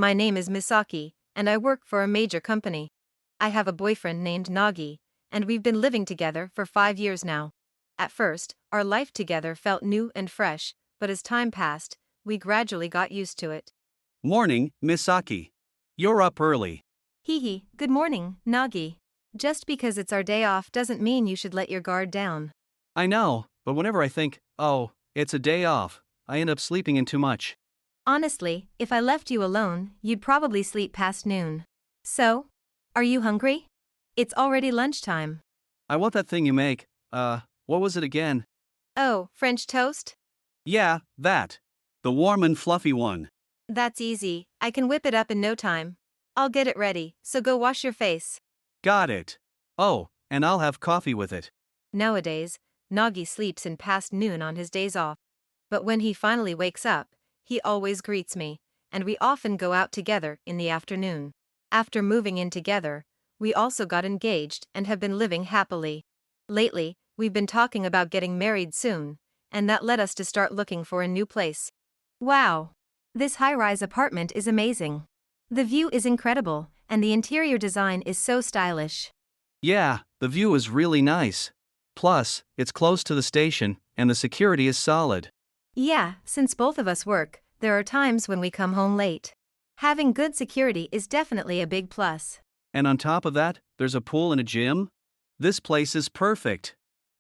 My name is Misaki, and I work for a major company. I have a boyfriend named Nagi, and we've been living together for 5 years now. At first, our life together felt new and fresh, but as time passed, we gradually got used to it. Morning, Misaki. You're up early. Hee hee, good morning, Nagi. Just because it's our day off doesn't mean you should let your guard down. I know, but whenever I think, oh, it's a day off, I end up sleeping in too much. Honestly, if I left you alone, you'd probably sleep past noon. So, are you hungry? It's already lunchtime. I want that thing you make. What was it again? Oh, French toast? Yeah, that. The warm and fluffy one. That's easy, I can whip it up in no time. I'll get it ready, so go wash your face. Got it. Oh, and I'll have coffee with it. Nowadays, Nagi sleeps in past noon on his days off. But when he finally wakes up, he always greets me, and we often go out together in the afternoon. After moving in together, we also got engaged and have been living happily. Lately, we've been talking about getting married soon, and that led us to start looking for a new place. Wow! This high-rise apartment is amazing. The view is incredible, and the interior design is so stylish. Yeah, the view is really nice. Plus, it's close to the station, and the security is solid. Yeah, since both of us work, there are times when we come home late. Having good security is definitely a big plus. And on top of that, there's a pool and a gym? This place is perfect.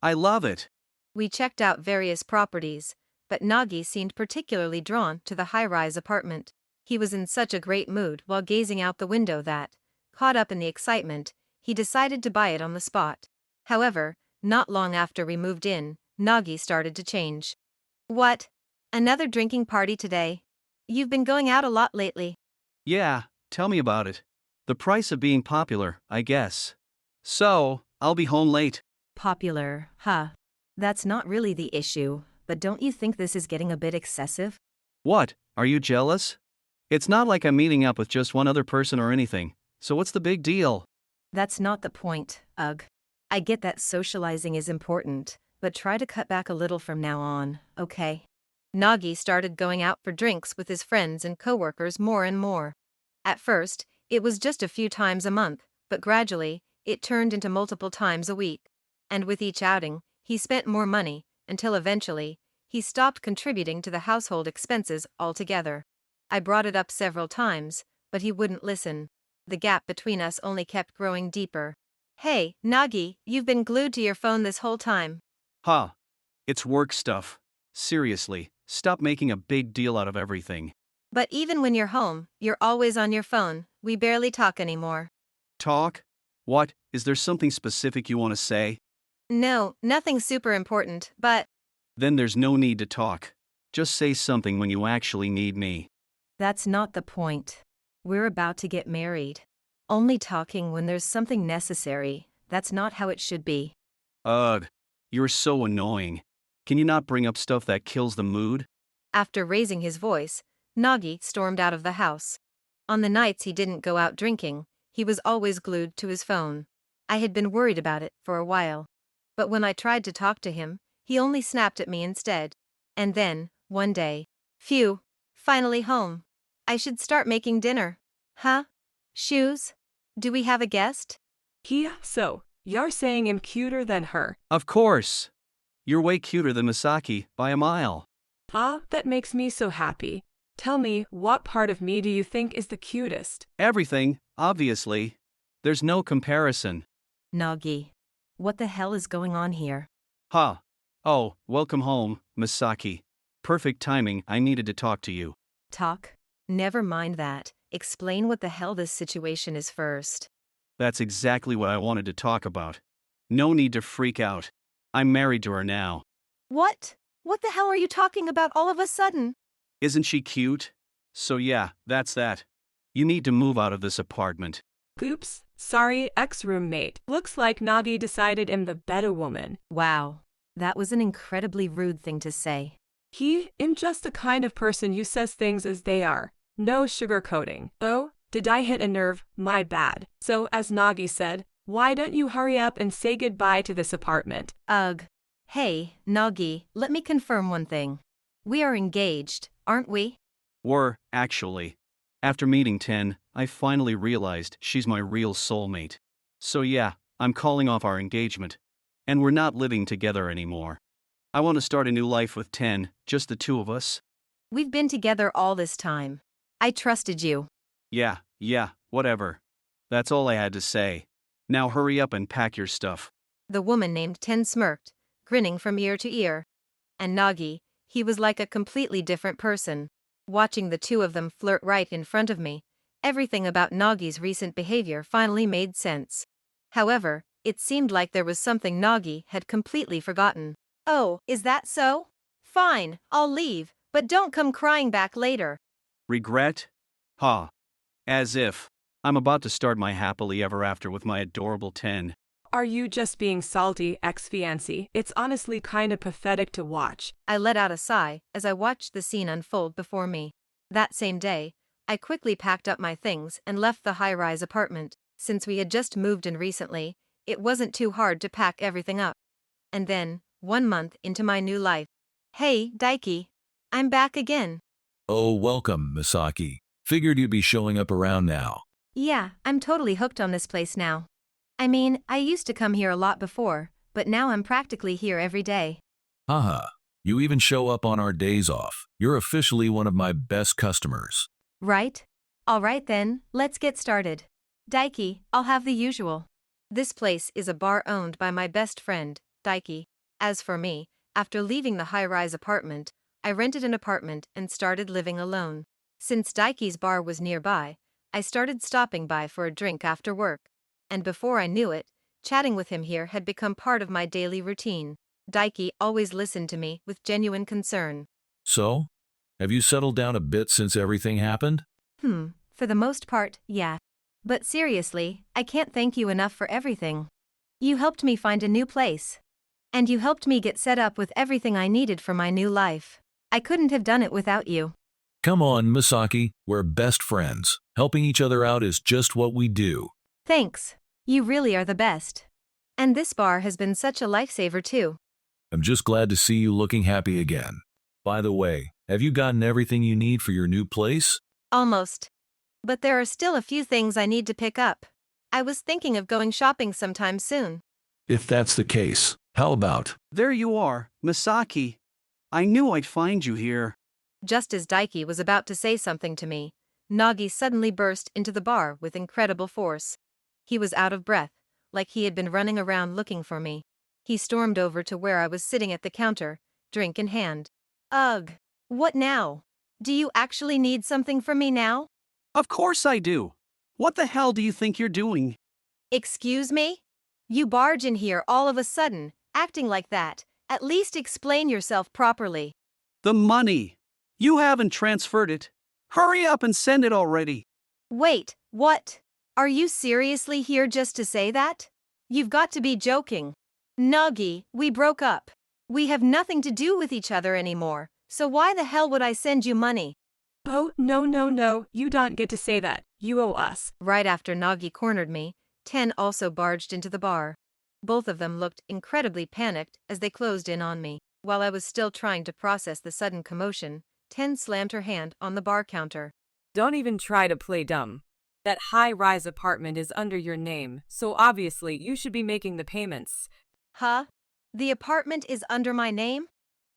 I love it. We checked out various properties, but Nagi seemed particularly drawn to the high-rise apartment. He was in such a great mood while gazing out the window that, caught up in the excitement, he decided to buy it on the spot. However, not long after we moved in, Nagi started to change. What? Another drinking party today? You've been going out a lot lately. Yeah, tell me about it. The price of being popular, I guess. So, I'll be home late. Popular, huh? That's not really the issue, but don't you think this is getting a bit excessive? What, are you jealous? It's not like I'm meeting up with just one other person or anything, so what's the big deal? That's not the point, ugh. I get that socializing is important, but try to cut back a little from now on, okay? Nagi started going out for drinks with his friends and coworkers more and more. At first, it was just a few times a month, but gradually, it turned into multiple times a week. And with each outing, he spent more money, until eventually, he stopped contributing to the household expenses altogether. I brought it up several times, but he wouldn't listen. The gap between us only kept growing deeper. Hey, Nagi, you've been glued to your phone this whole time. Huh. It's work stuff. Seriously, stop making a big deal out of everything. But even when you're home, you're always on your phone, we barely talk anymore. Talk? What, is there something specific you want to say? No, nothing super important, but… Then there's no need to talk. Just say something when you actually need me. That's not the point. We're about to get married. Only talking when there's something necessary, that's not how it should be. Ugh, you're so annoying. Can you not bring up stuff that kills the mood? After raising his voice, Nagi stormed out of the house. On the nights he didn't go out drinking, he was always glued to his phone. I had been worried about it for a while. But when I tried to talk to him, he only snapped at me instead. And then, one day, phew, finally home. I should start making dinner. Huh? Shoes? Do we have a guest? So, you're saying I'm cuter than her? Of course. You're way cuter than Misaki, by a mile. Ah, that makes me so happy. Tell me, what part of me do you think is the cutest? Everything, obviously. There's no comparison. Nagi. What the hell is going on here? Huh. Oh, welcome home, Misaki. Perfect timing, I needed to talk to you. Talk? Never mind that. Explain what the hell this situation is first. That's exactly what I wanted to talk about. No need to freak out. I'm married to her now. What? What the hell are you talking about all of a sudden? Isn't she cute? So yeah, that's that. You need to move out of this apartment. Oops, sorry, ex-roommate. Looks like Nagi decided I'm the better woman. Wow. That was an incredibly rude thing to say. I'm just the kind of person who says things as they are. No sugarcoating. Oh, did I hit a nerve? My bad. So, as Nagi said, why don't you hurry up and say goodbye to this apartment? Ugh. Hey, Nagi, let me confirm one thing. We are engaged, aren't we? Were, actually. After meeting 10, I finally realized she's my real soulmate. So yeah, I'm calling off our engagement. And we're not living together anymore. I want to start a new life with 10, just the two of us. We've been together all this time. I trusted you. Yeah, whatever. That's all I had to say. Now hurry up and pack your stuff. The woman named Ten smirked, grinning from ear to ear. And Nagi, he was like a completely different person. Watching the two of them flirt right in front of me, everything about Nagi's recent behavior finally made sense. However, it seemed like there was something Nagi had completely forgotten. Oh, is that so? Fine, I'll leave, but don't come crying back later. Regret? Ha. As if. I'm about to start my happily ever after with my adorable 10. Are you just being salty, ex-fiancé? It's honestly kind of pathetic to watch. I let out a sigh as I watched the scene unfold before me. That same day, I quickly packed up my things and left the high-rise apartment. Since we had just moved in recently, it wasn't too hard to pack everything up. And then, 1 month into my new life. Hey, Daiki. I'm back again. Oh, welcome, Misaki. Figured you'd be showing up around now. Yeah, I'm totally hooked on this place now. I mean, I used to come here a lot before, but now I'm practically here every day. Haha, you even show up on our days off. You're officially one of my best customers. Right? Alright then, let's get started. Daiki, I'll have the usual. This place is a bar owned by my best friend, Daiki. As for me, after leaving the high-rise apartment, I rented an apartment and started living alone. Since Daiki's bar was nearby, I started stopping by for a drink after work. And before I knew it, chatting with him here had become part of my daily routine. Daiki always listened to me with genuine concern. So, have you settled down a bit since everything happened? For the most part, yeah. But seriously, I can't thank you enough for everything. You helped me find a new place. And you helped me get set up with everything I needed for my new life. I couldn't have done it without you. Come on, Misaki, we're best friends. Helping each other out is just what we do. Thanks. You really are the best. And this bar has been such a lifesaver too. I'm just glad to see you looking happy again. By the way, have you gotten everything you need for your new place? Almost. But there are still a few things I need to pick up. I was thinking of going shopping sometime soon. If that's the case, how about? There you are, Misaki. I knew I'd find you here. Just as Daiki was about to say something to me, Nagi suddenly burst into the bar with incredible force. He was out of breath, like he had been running around looking for me. He stormed over to where I was sitting at the counter, drink in hand. Ugh. What now? Do you actually need something from me now? Of course I do. What the hell do you think you're doing? Excuse me? You barge in here all of a sudden, acting like that. At least explain yourself properly. The money. You haven't transferred it. Hurry up and send it already. Wait, what? Are you seriously here just to say that? You've got to be joking. Nagi, we broke up. We have nothing to do with each other anymore, so why the hell would I send you money? Oh, no, you don't get to say that. You owe us. Right after Nagi cornered me, Ten also barged into the bar. Both of them looked incredibly panicked as they closed in on me. While I was still trying to process the sudden commotion, Ten slammed her hand on the bar counter. Don't even try to play dumb. That high-rise apartment is under your name, so obviously you should be making the payments. Huh? The apartment is under my name?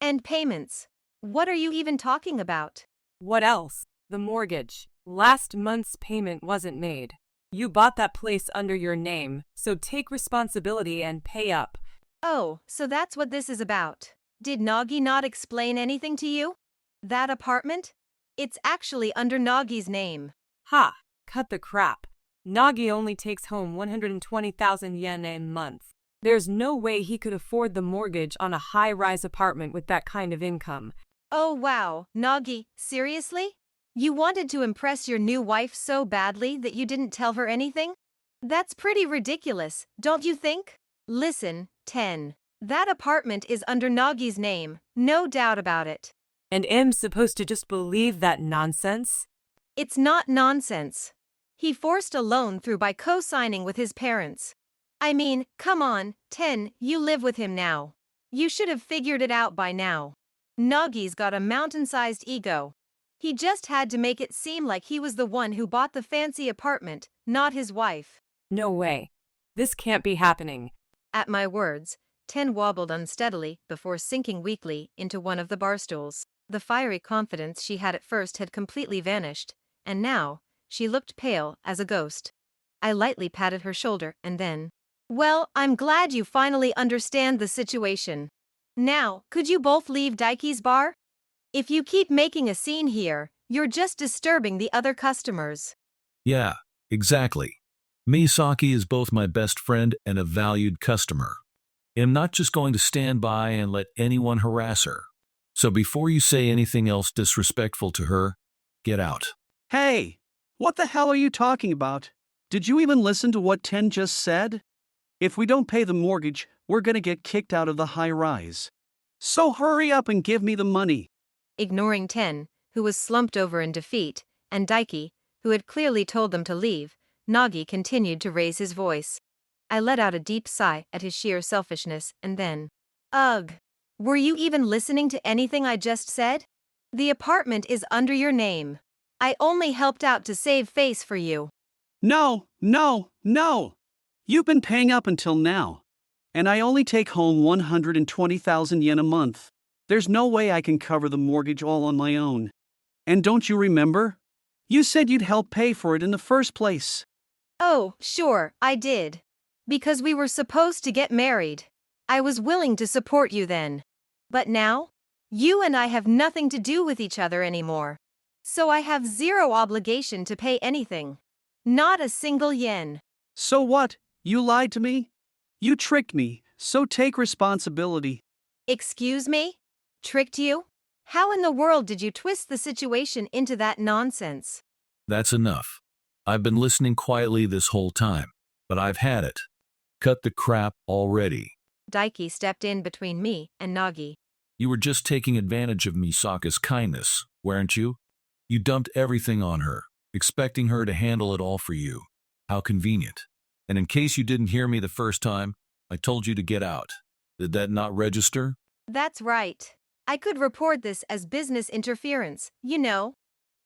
And payments? What are you even talking about? What else? The mortgage. Last month's payment wasn't made. You bought that place under your name, so take responsibility and pay up. Oh, so that's what this is about. Did Nagi not explain anything to you? That apartment? It's actually under Nagi's name. Ha! Cut the crap. Nagi only takes home 120,000 yen a month. There's no way he could afford the mortgage on a high-rise apartment with that kind of income. Oh wow, Nagi, seriously? You wanted to impress your new wife so badly that you didn't tell her anything? That's pretty ridiculous, don't you think? Listen, Ten. That apartment is under Nagi's name, no doubt about it. And I'm supposed to just believe that nonsense? It's not nonsense. He forced a loan through by co-signing with his parents. I mean, come on, Ten, you live with him now. You should have figured it out by now. Nagi's got a mountain-sized ego. He just had to make it seem like he was the one who bought the fancy apartment, not his wife. No way. This can't be happening. At my words, Ten wobbled unsteadily before sinking weakly into one of the bar stools. The fiery confidence she had at first had completely vanished, and now, she looked pale as a ghost. I lightly patted her shoulder and then, "Well, I'm glad you finally understand the situation. Now, could you both leave Daiki's bar? If you keep making a scene here, you're just disturbing the other customers." Yeah, exactly. Misaki is both my best friend and a valued customer. I'm not just going to stand by and let anyone harass her. So before you say anything else disrespectful to her, get out. Hey, what the hell are you talking about? Did you even listen to what Ten just said? If we don't pay the mortgage, we're gonna get kicked out of the high rise. So hurry up and give me the money. Ignoring Ten, who was slumped over in defeat, and Daiki, who had clearly told them to leave, Nagi continued to raise his voice. I let out a deep sigh at his sheer selfishness and then, "Ugh. Were you even listening to anything I just said? The apartment is under your name. I only helped out to save face for you." No, no, no. You've been paying up until now. And I only take home 120,000 yen a month. There's no way I can cover the mortgage all on my own. And don't you remember? You said you'd help pay for it in the first place. "Oh, sure, I did. Because we were supposed to get married. I was willing to support you then. But now, you and I have nothing to do with each other anymore. So I have zero obligation to pay anything. Not a single yen." So what? You lied to me? You tricked me, so take responsibility. "Excuse me? Tricked you? How in the world did you twist the situation into that nonsense?" That's enough. I've been listening quietly this whole time, but I've had it. Cut the crap already. Daiki stepped in between me and Nagi. You were just taking advantage of Misaka's kindness, weren't you? You dumped everything on her, expecting her to handle it all for you. How convenient. And in case you didn't hear me the first time, I told you to get out. Did that not register? That's right. I could report this as business interference, you know.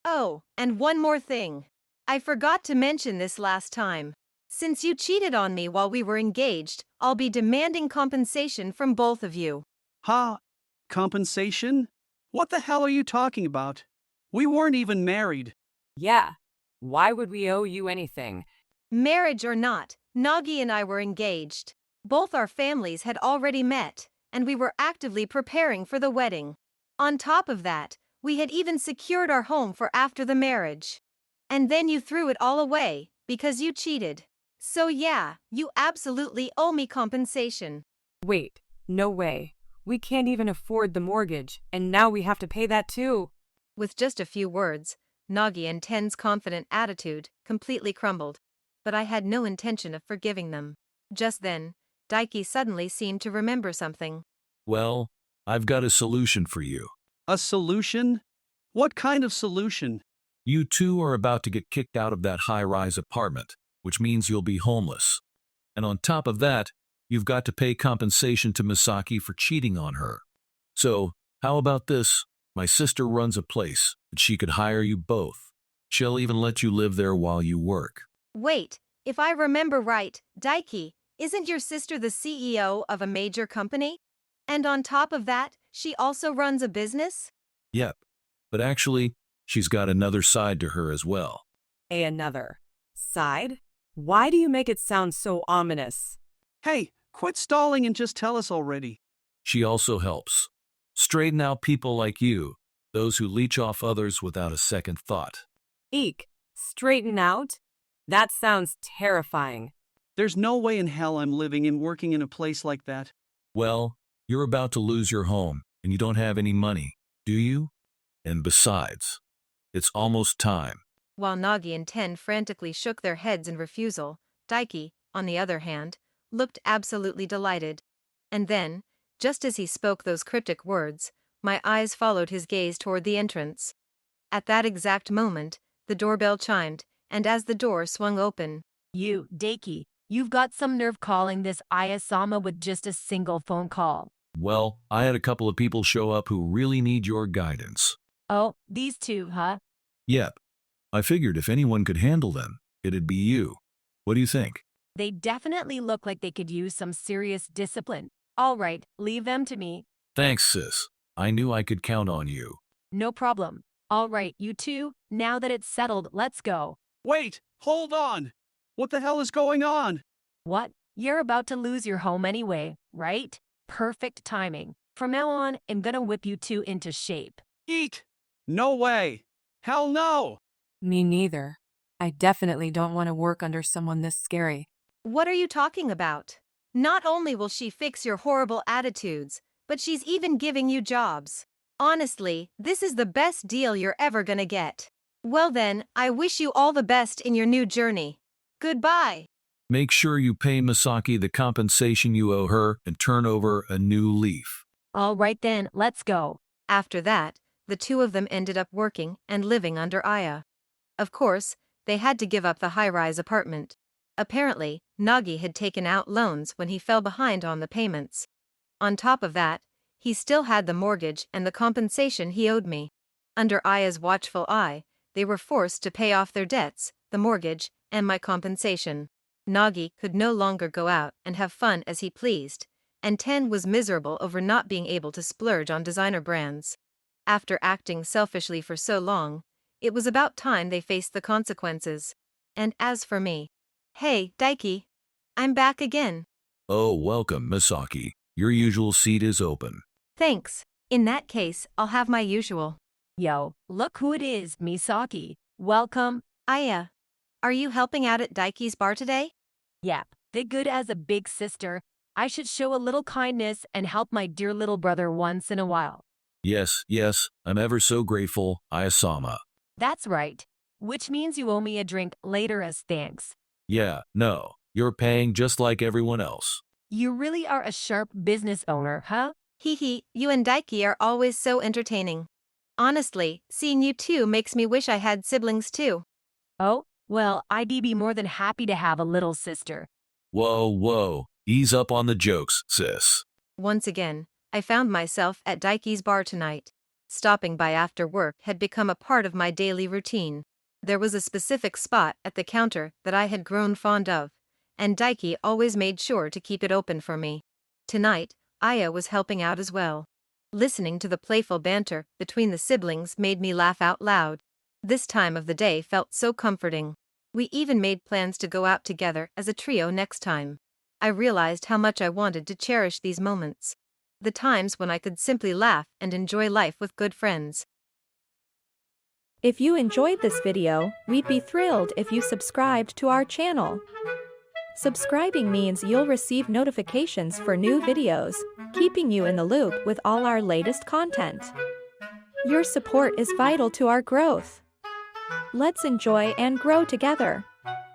Oh, and one more thing. I forgot to mention this last time. Since you cheated on me while we were engaged, I'll be demanding compensation from both of you. Ha? Compensation? What the hell are you talking about? We weren't even married. Yeah. Why would we owe you anything? Marriage or not, Nagi and I were engaged. Both our families had already met, and we were actively preparing for the wedding. On top of that, we had even secured our home for after the marriage. And then you threw it all away, because you cheated. So yeah, you absolutely owe me compensation. Wait, no way. We can't even afford the mortgage, and now we have to pay that too. With just a few words, Nagi and Ten's confident attitude completely crumbled. But I had no intention of forgiving them. Just then, Daiki suddenly seemed to remember something. Well, I've got a solution for you. A solution? What kind of solution? You two are about to get kicked out of that high-rise apartment, which means you'll be homeless. And on top of that, you've got to pay compensation to Misaki for cheating on her. So, how about this? My sister runs a place, and she could hire you both. She'll even let you live there while you work. Wait, if I remember right, Daiki, isn't your sister the CEO of a major company? And on top of that, she also runs a business? Yep. But actually, she's got another side to her as well. Another side? Why do you make it sound so ominous? Hey, quit stalling and just tell us already. She also helps straighten out people like you, those who leech off others without a second thought. Eek, straighten out? That sounds terrifying. There's no way in hell I'm living and working in a place like that. Well, you're about to lose your home, and you don't have any money, do you? And besides, it's almost time. While Nagi and Ten frantically shook their heads in refusal, Daiki, on the other hand, looked absolutely delighted. And then, just as he spoke those cryptic words, my eyes followed his gaze toward the entrance. At that exact moment, the doorbell chimed, and as the door swung open, "You, Daiki, you've got some nerve calling this Ayasama with just a single phone call." Well, I had a couple of people show up who really need your guidance. Oh, these two, huh? Yep. I figured if anyone could handle them, it'd be you. What do you think? They definitely look like they could use some serious discipline. All right, leave them to me. Thanks, sis. I knew I could count on you. No problem. All right, you two, now that it's settled, let's go. Wait, hold on. What the hell is going on? What? You're about to lose your home anyway, right? Perfect timing. From now on, I'm gonna whip you two into shape. Eek! No way. Hell no. Me neither. I definitely don't want to work under someone this scary. What are you talking about? Not only will she fix your horrible attitudes, but she's even giving you jobs. Honestly, this is the best deal you're ever gonna get. Well then, I wish you all the best in your new journey. Goodbye. Make sure you pay Misaki the compensation you owe her and turn over a new leaf. All right then, let's go. After that, the two of them ended up working and living under Aya. Of course, they had to give up the high-rise apartment. Apparently, Nagi had taken out loans when he fell behind on the payments. On top of that, he still had the mortgage and the compensation he owed me. Under Aya's watchful eye, they were forced to pay off their debts, the mortgage, and my compensation. Nagi could no longer go out and have fun as he pleased, and Ten was miserable over not being able to splurge on designer brands. After acting selfishly for so long, it was about time they faced the consequences. And as for me, hey, Daiki, I'm back again. Oh, welcome, Misaki. Your usual seat is open. Thanks. In that case, I'll have my usual. Yo, look who it is, Misaki. Welcome. Aya, are you helping out at Daiki's bar today? Yep, the good as a big sister. I should show a little kindness and help my dear little brother once in a while. Yes, I'm ever so grateful, Ayasama. That's right. Which means you owe me a drink later as thanks. Yeah, no, you're paying just like everyone else. You really are a sharp business owner, huh? Hee, you and Daiki are always so entertaining. Honestly, seeing you two makes me wish I had siblings too. Oh, well, I'd be more than happy to have a little sister. Whoa, ease up on the jokes, sis. Once again, I found myself at Daiki's bar tonight. Stopping by after work had become a part of my daily routine. There was a specific spot at the counter that I had grown fond of, and Daiki always made sure to keep it open for me. Tonight, Aya was helping out as well. Listening to the playful banter between the siblings made me laugh out loud. This time of the day felt so comforting. We even made plans to go out together as a trio next time. I realized how much I wanted to cherish these moments. The times when I could simply laugh and enjoy life with good friends. If you enjoyed this video, we'd be thrilled if you subscribed to our channel. Subscribing means you'll receive notifications for new videos, keeping you in the loop with all our latest content. Your support is vital to our growth. Let's enjoy and grow together.